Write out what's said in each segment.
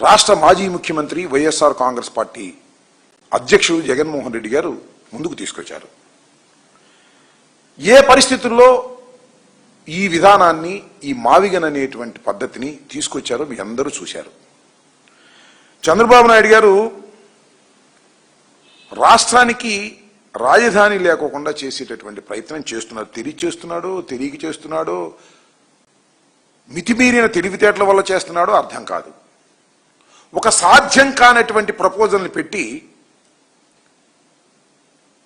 రాష్ట్ర మాజీ ముఖ్యమంత్రి వైఎస్ఆర్ కాంగ్రెస్ పార్టీ అధ్యక్షుడు జగన్మోహన్ రెడ్డి గారు ముందుకు తీసుకొచ్చారు. ఏ పరిస్థితుల్లో ఈ విధానాన్ని, ఈ మావిగన్ అనేటువంటి పద్ధతిని తీసుకొచ్చారో మీ అందరూ చూశారు. చంద్రబాబు నాయుడు గారు రాష్ట్రానికి రాజధాని లేకోకుండా చేసేటటువంటి ప్రయత్నం చేస్తున్నారు. తెలియక చేస్తున్నాడో, మితిమీరిన తెలివితేటల వల్ల చేస్తున్నాడో అర్థం కాదు. ఒక సాధ్యం కానటువంటి ప్రపోజల్ని పెట్టి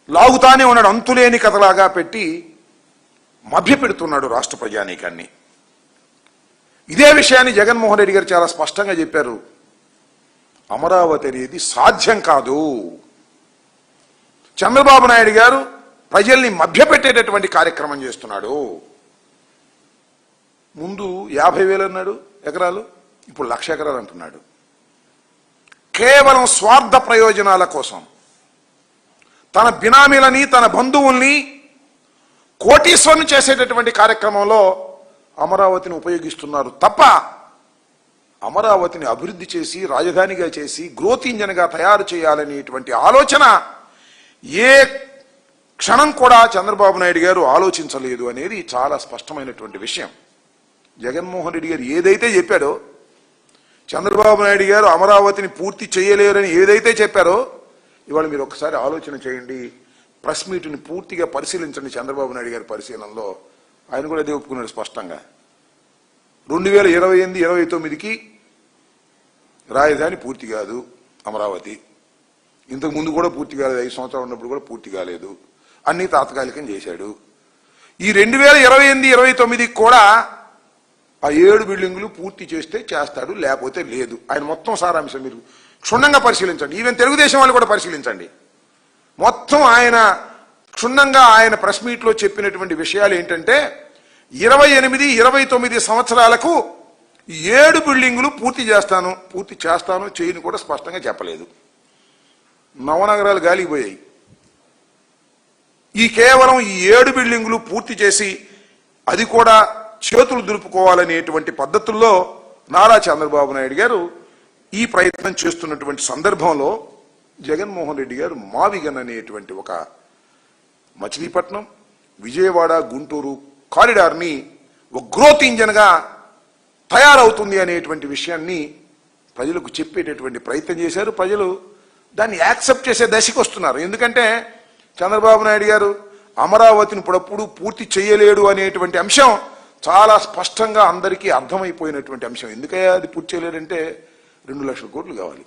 లాగుతానే ఉన్నాడు, అంతులేని కథలాగా పెట్టి మభ్యపెడుతున్నాడు రాష్ట్ర ప్రజానీకాన్ని. ఇదే విషయాన్ని జగన్మోహన్ రెడ్డి గారు చాలా స్పష్టంగా చెప్పారు. అమరావతి అనేది సాధ్యం కాదు. చంద్రబాబు నాయుడు గారు ప్రజల్ని మభ్యపెట్టేటటువంటి కార్యక్రమం చేస్తున్నాడు. ముందు 50,000 అన్నాడు ఎకరాలు, ఇప్పుడు 1,00,000 ఎకరాలు అంటున్నాడు. కేవలం స్వార్థ ప్రయోజనాల కోసం తన బినామీలని, తన బంధువుల్ని కోటీశ్వరుని చేసేటటువంటి కార్యక్రమంలో అమరావతిని ఉపయోగిస్తున్నారు తప్ప అమరావతిని అభివృద్ధి చేసి రాజధానిగా చేసి గ్రోత్ ఇంజన్గా తయారు చేయాలనేటువంటి ఆలోచన ఏ క్షణం కూడా చంద్రబాబు నాయుడు గారు ఆలోచించలేదు అనేది చాలా స్పష్టమైనటువంటి విషయం. జగన్మోహన్ రెడ్డి గారు ఏదైతే చెప్పాడో, చంద్రబాబు నాయుడు గారు అమరావతిని పూర్తి చేయలేరని ఏదైతే చెప్పారో, ఇవాళ మీరు ఒకసారి ఆలోచన చేయండి. ప్రెస్ మీట్ని పూర్తిగా పరిశీలించండి. చంద్రబాబు నాయుడు గారి పరిశీలనలో ఆయన కూడా అదే ఒప్పుకున్నాడు స్పష్టంగా. 2028-29కి రాజధాని పూర్తి కాదు అమరావతి. ఇంతకు ముందు కూడా పూర్తి కాలేదు, 5 సంవత్సరాలు ఉన్నప్పుడు కూడా పూర్తి కాలేదు, అన్ని తాత్కాలికం చేశాడు. ఈ 2028-29కి కూడా ఆ 7 బిల్డింగులు పూర్తి చేస్తే చేస్తాడు, లేకపోతే లేదు. ఆయన మొత్తం సారాంశం మీరు క్షుణ్ణంగా పరిశీలించండి. ఈవెన్ తెలుగుదేశం వాళ్ళు కూడా పరిశీలించండి. మొత్తం ఆయన క్షుణ్ణంగా ఆయన ప్రెస్ మీట్లో చెప్పినటువంటి విషయాలు ఏంటంటే 28-29 సంవత్సరాలకు 7 బిల్డింగులు పూర్తి చేస్తాను చేయని కూడా స్పష్టంగా చెప్పలేదు. నవనగరాలు గాలిపోయాయి. కేవలం ఈ 7 బిల్డింగులు పూర్తి చేసి అది కూడా చేతులు దులుపుకోవాలనేటువంటి పద్ధతుల్లో నారా చంద్రబాబు నాయుడు గారు ఈ ప్రయత్నం చేస్తున్నటువంటి సందర్భంలో జగన్మోహన్ రెడ్డి గారు మావిగన్ అనేటువంటి ఒక మచిలీపట్నం, విజయవాడ, గుంటూరు కారిడార్ని ఒక గ్రోత్ ఇంజన్గా తయారవుతుంది అనేటువంటి విషయాన్ని ప్రజలకు చెప్పేటటువంటి ప్రయత్నం చేశారు. ప్రజలు దాన్ని యాక్సెప్ట్ చేసే దశకు వస్తున్నారు. ఎందుకంటే చంద్రబాబు నాయుడు గారు అమరావతిని ఇప్పుడప్పుడు పూర్తి చేయలేడు అనేటువంటి అంశం చాలా స్పష్టంగా అందరికీ అర్థమైపోయినటువంటి అంశం. ఎందుకయ్యా అది పూర్తి చేయలేడంటే 2 లక్షల కోట్లు కావాలి.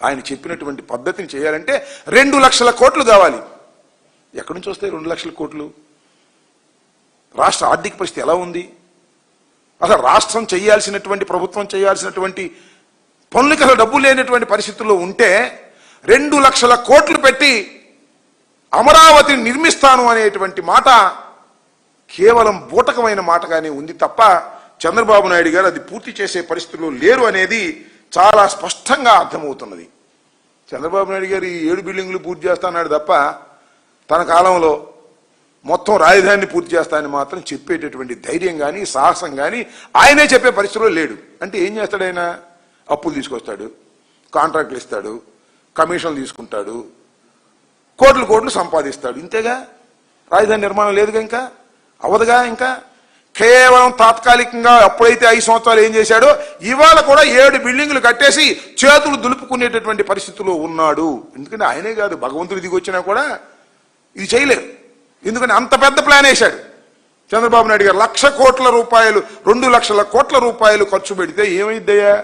ఆయన చెప్పినటువంటి పద్ధతిని చేయాలంటే 2 లక్షల కోట్లు కావాలి. ఎక్కడి నుంచి వస్తాయి 2 లక్షల కోట్లు? రాష్ట్ర ఆర్థిక పరిస్థితి ఎలా ఉంది? అసలు రాష్ట్రం చేయాల్సినటువంటి, ప్రభుత్వం చేయాల్సినటువంటి పనులకి అసలు డబ్బు లేనటువంటి పరిస్థితుల్లో ఉంటే 2 లక్షల కోట్లు పెట్టి అమరావతిని నిర్మిస్తాను అనేటువంటి మాట కేవలం బూటకమైన మాటగానే ఉంది తప్ప చంద్రబాబు నాయుడు గారు అది పూర్తి చేసే పరిస్థితుల్లో లేరు అనేది చాలా స్పష్టంగా అర్థమవుతున్నది. చంద్రబాబు నాయుడు గారు ఈ 7 బిల్డింగులు పూర్తి చేస్తాన్నాడు తప్ప తన కాలంలో మొత్తం రాజధానిని పూర్తి చేస్తానని మాత్రం చెప్పేటటువంటి ధైర్యం కానీ, సాహసం కానీ ఆయనే చెప్పే పరిస్థితిలో లేడు. అంటే ఏం చేస్తాడు ఆయన? అప్పులు తీసుకొస్తాడు, కాంట్రాక్టులు ఇస్తాడు, కమిషన్లు తీసుకుంటాడు, కోట్లు సంపాదిస్తాడు. ఇంతేగా, రాజధాని నిర్మాణం లేదుగా, ఇంకా అవదుగా. ఇంకా కేవలం తాత్కాలికంగా అప్పుడైతే 5 సంవత్సరాలు ఏం చేశాడో ఇవాళ కూడా 7 బిల్డింగులు కట్టేసి చేతులు దులుపుకునేటటువంటి పరిస్థితుల్లో ఉన్నాడు. ఎందుకంటే ఆయనే కాదు, భగవంతుడు దిగి వచ్చినా కూడా ఇది చేయలేరు. ఎందుకంటే అంత పెద్ద ప్లాన్ వేశాడు చంద్రబాబు నాయుడు గారు. 1,00,000 కోట్ల రూపాయలు, 2 లక్షల కోట్ల రూపాయలు ఖర్చు పెడితే ఏమైద్దయ్యా?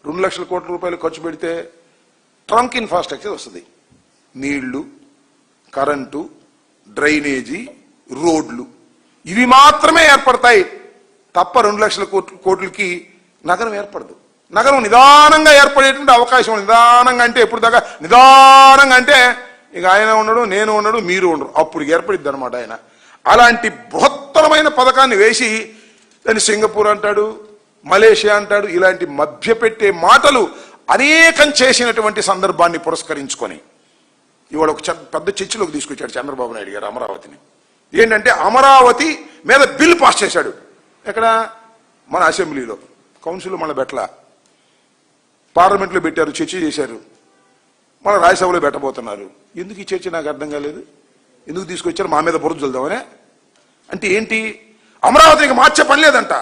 2 లక్షల కోట్ల రూపాయలు ఖర్చు పెడితే ట్రంక్ ఇన్ఫ్రాస్ట్రక్చర్ వస్తుంది. నీళ్లు, కరెంటు, డ్రైనేజీ, రోడ్లు, ఇవి మాత్రమే ఏర్పడతాయి తప్ప 2 లక్షల కోట్లకి నగరం ఏర్పడదు. నగరం నిదానంగా ఏర్పడేటువంటి అవకాశం. నిదానంగా అంటే ఎప్పుడు దాకా? నిదానంగా అంటే ఇక ఆయన ఉండడు, నేను ఉండడు, మీరు ఉండరు, అప్పుడు ఏర్పడిద్ది అనమాట ఆయన. అలాంటి బృహత్తరమైన పథకాన్ని వేసి దాన్ని సింగపూర్ అంటాడు, మలేషియా అంటాడు. ఇలాంటి మభ్యపెట్టే మాటలు అనేకం చేసినటువంటి సందర్భాన్ని పురస్కరించుకొని ఇవాళ ఒక పెద్ద చర్చలోకి తీసుకొచ్చాడు చంద్రబాబు నాయుడు గారు అమరావతిని. ఏంటంటే అమరావతి మీద బిల్ పాస్ చేశాడు. ఎక్కడ? మన అసెంబ్లీలో, కౌన్సిల్లో మన బెట్ల. పార్లమెంట్లో పెట్టారు, చర్చ చేశారు, మన రాజ్యసభలో పెట్టబోతున్నారు. ఎందుకు ఈ చర్చ నాకు అర్థం కాలేదు. ఎందుకు తీసుకొచ్చారు? మా మీద బురద చల్దామనే. అంటే ఏంటి? అమరావతికి మార్చే పని లేదంట.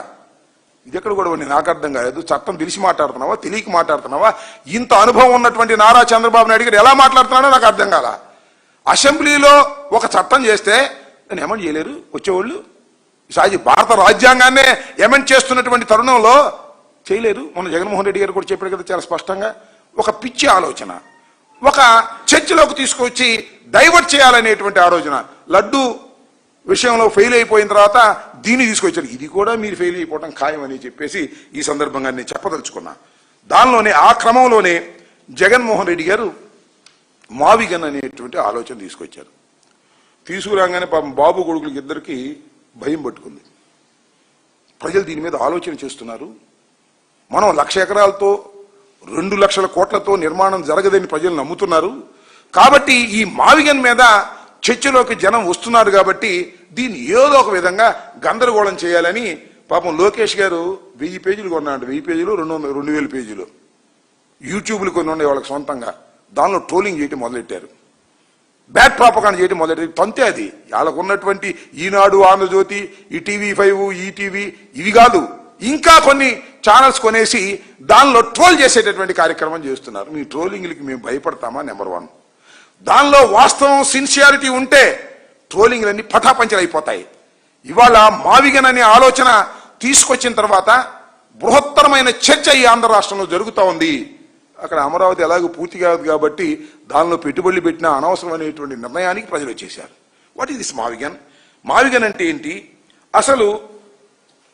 ఇది ఎక్కడ కూడా నాకు అర్థం కాలేదు. చట్టం తెలిసి మాట్లాడుతున్నావా, తెలియక మాట్లాడుతున్నావా? ఇంత అనుభవం ఉన్నటువంటి నారా చంద్రబాబు నాయుడు గారు ఎలా మాట్లాడుతున్నాడో నాకు అర్థం కాల. అసెంబ్లీలో ఒక చట్టం చేస్తే నేను ఎమెండ్ చేయలేరు వచ్చేవాళ్ళు. సాజీ భారత రాజ్యాంగాన్నే ఎమెండ్ చేస్తున్నటువంటి తరుణంలో చేయలేరు. మన జగన్మోహన్ రెడ్డి గారు కూడా చెప్పారు కదా చాలా స్పష్టంగా. ఒక పిచ్చి ఆలోచన, ఒక చర్చలోకి తీసుకొచ్చి డైవర్ట్ చేయాలనేటువంటి ఆలోచన. లడ్డు విషయంలో ఫెయిల్ అయిపోయిన తర్వాత దీన్ని తీసుకొచ్చారు. ఇది కూడా మీరు ఫెయిల్ అయిపోవడం ఖాయమని చెప్పేసి ఈ సందర్భంగా నేను చెప్పదలుచుకున్నా. దానిలోనే ఆ క్రమంలోనే జగన్మోహన్ రెడ్డి గారు మావిగన్ అనేటువంటి ఆలోచన తీసుకొచ్చారు. తీసుకురాగానే పాపం బాబు కొడుకులకి ఇద్దరికి భయం పట్టుకుంది. ప్రజలు దీని మీద ఆలోచన చేస్తున్నారు. మనం 1,00,000 ఎకరాలతో 2 లక్షల కోట్లతో నిర్మాణం జరగదని ప్రజలు నమ్ముతున్నారు. కాబట్టి ఈ మావిగన్ మీద చర్చలోకి జనం వస్తున్నారు. కాబట్టి దీన్ని ఏదో ఒక విధంగా గందరగోళం చేయాలని పాపం లోకేష్ గారు 1000 పేజీలు కొన్నాడు. 1000 పేజీలు 2,000 పేజీలు యూట్యూబ్లు కొన్ని ఉన్నాయి వాళ్ళకి సొంతంగా. దానిలో ట్రోలింగ్ చేయటం మొదలెట్టారు, బ్యాడ్ ప్రాపగాండా చేయటం మొదలెట్టారు. తంతే అది వాళ్ళకు ఉన్నటువంటి ఈనాడు, ఆంధ్రజ్యోతి, ఈ TV5, ఈటీవీ ఇవి కాదు, ఇంకా కొన్ని ఛానల్స్ కొనేసి దానిలో ట్రోల్ చేసేటటువంటి కార్యక్రమం చేస్తున్నారు. మీ ట్రోలింగ్లకి మేము భయపడతామా? నెంబర్ 1. దానిలో వాస్తవం, సిన్సియారిటీ ఉంటే ట్రోలింగ్లన్నీ పటాపంచలు అయిపోతాయి. ఇవాళ మావిగన్ అనే ఆలోచన తీసుకొచ్చిన తర్వాత బృహత్తరమైన చర్చ ఈ ఆంధ్ర రాష్ట్రంలో జరుగుతూ ఉంది. అక్కడ అమరావతి ఎలాగో పూర్తి కాదు కాబట్టి దానిలో పెట్టుబడులు పెట్టిన అనవసరమైనటువంటి నిర్ణయానికి ప్రజలు వచ్చేశారు. వాట్ ఈస్ దిస్ మావిగన్? మావిగన్ అంటే ఏంటి? అసలు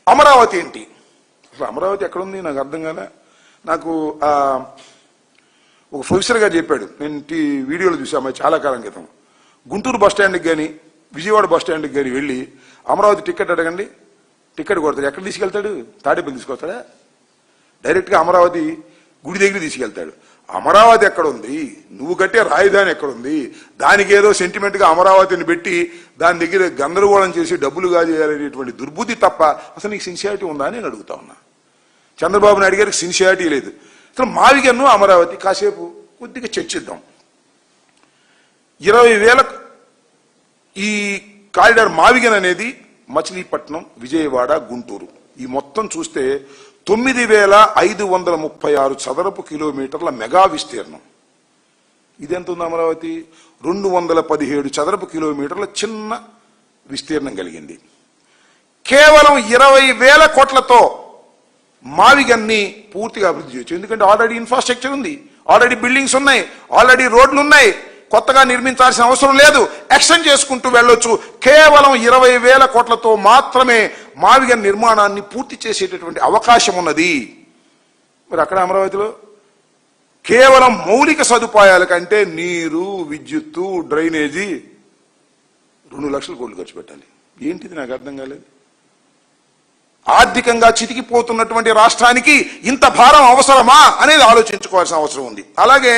అమరావతి ఏంటి? అసలు అమరావతి ఎక్కడుంది నాకు అర్థం కాలే. నాకు ఒక ప్రొఫెసర్ గారు చెప్పాడు, నేను వీడియోలో చూసాము చాలా కాలం క్రితం. గుంటూరు బస్ స్టాండ్కి కానీ విజయవాడ బస్ స్టాండ్కి కానీ వెళ్ళి అమరావతి టికెట్ అడగండి, టికెట్ కొడతాడు. ఎక్కడ తీసుకెళ్తాడు? తాడేపల్లి తీసుకొస్తాడా? డైరెక్ట్గా అమరావతి గుడి దగ్గర తీసుకెళ్తాడు. అమరావతి ఎక్కడ ఉంది? నువ్వు కట్టే రాజధాని ఎక్కడుంది? దానికి ఏదో సెంటిమెంట్గా అమరావతిని పెట్టి దాని దగ్గర గందరగోళం చేసి డబ్బులు కాజేయాలనేటువంటి దుర్బుద్ధి తప్ప అసలు నీకు సిన్సియారిటీ ఉందా అని నేను అడుగుతా ఉన్నా. చంద్రబాబు నాయుడు గారికి సిన్సియారిటీ లేదు. అసలు మావిగన్ను అమరావతి కాసేపు కొద్దిగా చర్చిద్దాం. 20,000 ఈ కారిడార్ మావిగన్ అనేది మచిలీపట్నం, విజయవాడ, గుంటూరు ఈ మొత్తం చూస్తే 9,536 చదరపు కిలోమీటర్ల మెగా విస్తీర్ణం. ఇదెంత ఉంది? అమరావతి 217 చదరపు కిలోమీటర్ల చిన్న విస్తీర్ణం కలిగింది. కేవలం 20,000 కోట్లతో మావిగన్ని పూర్తిగా అభివృద్ధి చేయొచ్చు. ఎందుకంటే ఆల్రెడీ ఇన్ఫ్రాస్ట్రక్చర్ ఉంది, ఆల్రెడీ బిల్డింగ్స్ ఉన్నాయి, ఆల్రెడీ రోడ్లు ఉన్నాయి, కొత్తగా నిర్మించాల్సిన అవసరం లేదు, ఎక్స్టెండ్ చేసుకుంటూ వెళ్ళొచ్చు. కేవలం 20,000 కోట్లతో మాత్రమే మావిగన్ నిర్మాణాన్ని పూర్తి చేసేటటువంటి అవకాశం ఉన్నది. మరి అక్కడ అమరావతిలో కేవలం మౌలిక సదుపాయాల కంటే నీరు, విద్యుత్తు, డ్రైనేజీ 2 లక్షల కోట్లు ఖర్చు పెట్టాలి. ఏంటిది నాకు అర్థం కాలేదు. ఆర్థికంగా చితికిపోతున్నటువంటి రాష్ట్రానికి ఇంత భారం అవసరమా అనేది ఆలోచించుకోవాల్సిన అవసరం ఉంది. అలాగే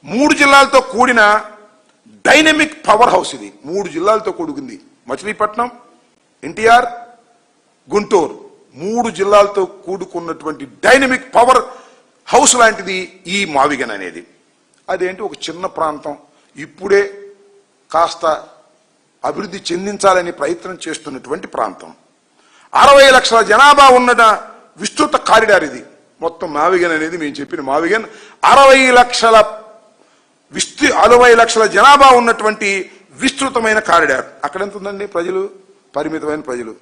3 జిల్లాలతో కూడిన డైనమిక్ పవర్ హౌస్ ఇది. 3 జిల్లాలతో కూడుకుంది. మచిలీపట్నం, ఎన్టీఆర్, గుంటూరు 3 జిల్లాలతో కూడుకున్నటువంటి డైనమిక్ పవర్ హౌస్ లాంటిది ఈ మావిగన్ అనేది. అదేంటి? ఒక చిన్న ప్రాంతం, ఇప్పుడే కాస్త అభివృద్ధి చెందించాలని ప్రయత్నం చేస్తున్నటువంటి ప్రాంతం. 60 లక్షల జనాభా ఉన్న విస్తృత కారిడార్ ఇది. మొత్తం మావిగన్ అనేది మేము చెప్పిన మావిగన్ 60 లక్షల జనాభా ఉన్నటువంటి విస్తృతమైన కారిడార్. అక్కడ ఎంత ఉందండి? ప్రజలు పరిమితమైన ప్రజలు.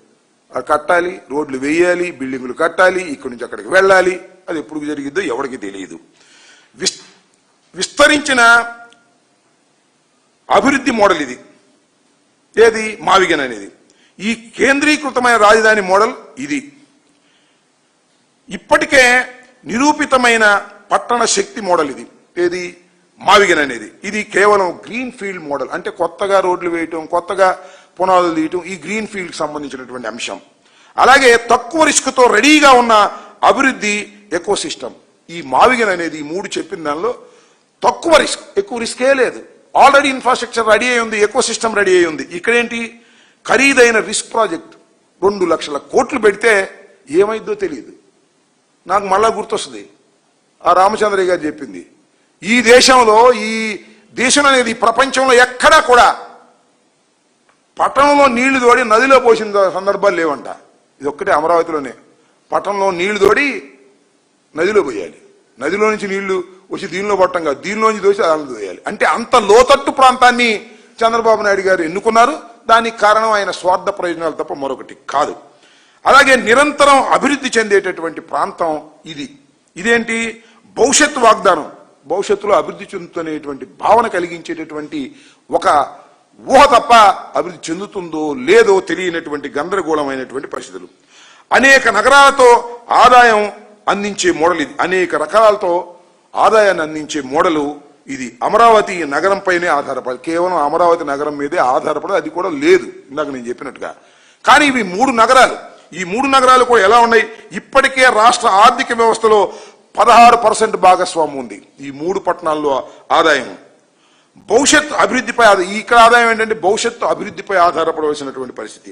కట్టాలి, రోడ్లు వేయాలి, బిల్డింగులు కట్టాలి, ఇక్కడి నుంచి అక్కడికి వెళ్ళాలి. అది ఎప్పుడు జరిగిద్దో ఎవరికి తెలియదు. విస్తరించిన అభివృద్ధి మోడల్ ఇది. ఏది? మావిగన్ అనేది. ఈ కేంద్రీకృతమైన రాజధాని మోడల్ ఇది. ఇప్పటికే నిరూపితమైన పట్టణ శక్తి మోడల్ ఇది. ఏది? మావిగన్ అనేది. ఇది కేవలం గ్రీన్ ఫీల్డ్ మోడల్. అంటే కొత్తగా రోడ్లు వేయటం, కొత్తగా పునాదులు తీయటం, ఈ గ్రీన్ ఫీల్డ్ సంబంధించినటువంటి అంశం. అలాగే తక్కువ రిస్క్తో రెడీగా ఉన్న అభివృద్ధి ఎకో సిస్టమ్. ఈ మావిగన్ అనేది ఈ 3 చెప్పిన దానిలో తక్కువ రిస్క్, ఎక్కువ రిస్కే లేదు. ఆల్రెడీ ఇన్ఫ్రాస్ట్రక్చర్ రెడీ అయి ఉంది, ఎకో సిస్టమ్ రెడీ అయి ఉంది. ఇక్కడేంటి? ఖరీదైన రిస్క్ ప్రాజెక్ట్ 2 లక్షల కోట్లు పెడితే ఏమైందో తెలియదు. నాకు మళ్ళా గుర్తొస్తుంది, ఆ రామచంద్రయ్య గారు చెప్పింది. ఈ దేశం అనేది ప్రపంచంలో ఎక్కడా కూడా పట్టణంలో నీళ్లు తోడి నదిలో పోసిన సందర్భాలు లేవంట. ఇది ఒక్కటే అమరావతిలోనే. పట్టణంలో నీళ్లు తోడి నదిలో పోయాలి. నదిలో నుంచి నీళ్లు వచ్చి దీనిలో పట్టం కాదు, దీనిలోంచి దోసి దానిలో తోయాలి. అంటే అంత లోతట్టు ప్రాంతాన్ని చంద్రబాబు నాయుడు గారు ఎన్నుకున్నారు. దానికి కారణం ఆయన స్వార్థ ప్రయోజనాలు తప్ప మరొకటి కాదు. అలాగే నిరంతరం అభివృద్ధి చెందేటటువంటి ప్రాంతం ఇది. ఇదేంటి? భవిష్యత్తు వాగ్దానం, భవిష్యత్తులో అభివృద్ధి చెందుతునేటువంటి భావన కలిగించేటటువంటి ఒక ఊహ తప్ప అభివృద్ధి చెందుతుందో లేదో తెలియనటువంటి గందరగోళమైనటువంటి పరిస్థితులు. అనేక నగరాలతో ఆదాయం అందించే మోడల్ ఇది. అనేక రకాలతో ఆదాయాన్ని అందించే మోడలు ఇది. అమరావతి నగరంపైనే ఆధారపడి, కేవలం అమరావతి నగరం మీదే ఆధారపడి, అది కూడా లేదు ఇందాక నేను చెప్పినట్టుగా. కానీ ఇవి 3 నగరాలు. ఈ 3 నగరాలు కూడా ఎలా ఉన్నాయి? ఇప్పటికే రాష్ట్ర ఆర్థిక వ్యవస్థలో 16% భాగస్వామ్యం ఉంది ఈ 3 పట్టణాల్లో ఆదాయం. భవిష్యత్తు అభివృద్ధిపై ఇక్కడ ఆదాయం ఏంటంటే భవిష్యత్తు అభివృద్ధిపై ఆధారపడవలసినటువంటి పరిస్థితి.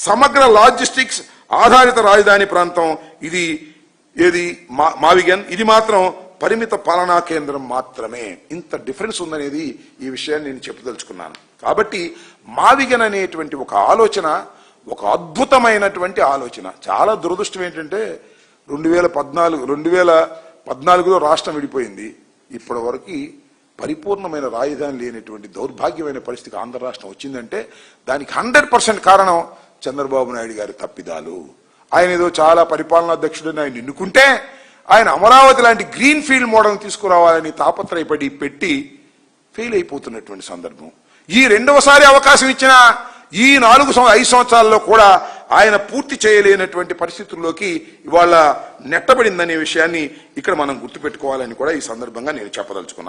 సమగ్ర లాజిస్టిక్స్ ఆధారిత రాజధాని ప్రాంతం ఇది. ఏది? మావిగన్. ఇది మాత్రం పరిమిత పాలనా కేంద్రం మాత్రమే. ఇంత డిఫరెన్స్ ఉందనేది ఈ విషయాన్ని నేను చెప్పదలుచుకున్నాను. కాబట్టి మావిగన్ అనేటువంటి ఒక ఆలోచన ఒక అద్భుతమైనటువంటి ఆలోచన. చాలా దురదృష్టం ఏంటంటే 2014లో రాష్ట్రం విడిపోయింది. ఇప్పటి వరకు పరిపూర్ణమైన రాజధాని లేనటువంటి దౌర్భాగ్యమైన పరిస్థితికి ఆంధ్ర రాష్ట్రం వచ్చిందంటే దానికి 100% కారణం చంద్రబాబు నాయుడు గారి తప్పిదాలు. ఆయన ఏదో చాలా పరిపాలనాధ్యక్షుడని ఆయన ఎన్నుకుంటే ఆయన అమరావతి లాంటి గ్రీన్ ఫీల్డ్ మోడల్ తీసుకురావాలని తాపత్రయపడి పెట్టి ఫెయిల్ అయిపోతున్నటువంటి సందర్భం. ఈ రెండవసారి అవకాశం ఇచ్చిన ఈ 5 సంవత్సరాల్లో కూడా ఆయన పూర్తి చేయలేనటువంటి పరిస్థితుల్లోకి ఇవాళ నెట్టబడిందనే విషయాన్ని ఇక్కడ మనం గుర్తుపెట్టుకోవాలని కూడా ఈ సందర్భంగా నేను చెప్పదలుచుకున్నాను.